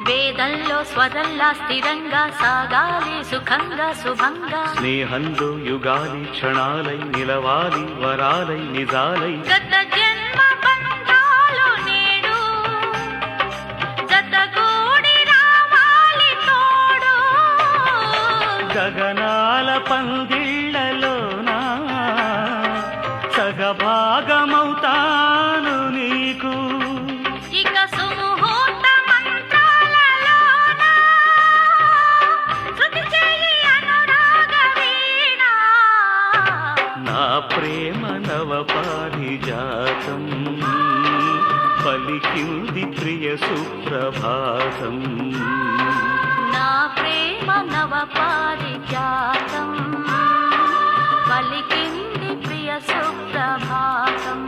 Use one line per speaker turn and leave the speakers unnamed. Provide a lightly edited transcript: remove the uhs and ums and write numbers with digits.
వేదంలో స్వరంలా స్థిరంగా సాగాలి సుఖంగా శుభంగా.
స్నేహంలో యుగాలి క్షణాలై నిలవాలి వరాలై నిజాలై.
గత జన్మ బంధాలు నేడు జతగూడి రావాలి తోడు.
గగనాల పందిళ్ళలోనా సగభాగమవుతాను నీకు.
ఇక సుముహూర్త మంత్రాలలోన శృతి చేయి అనురాగ వీణ.
నా ప్రేమ నవ పారిజాతం పలికింది ప్రియ సుప్రభాతం.
నా ప్రేమ నవ పారిజాతం పలికింది ప్రియ సుప్రభాతం.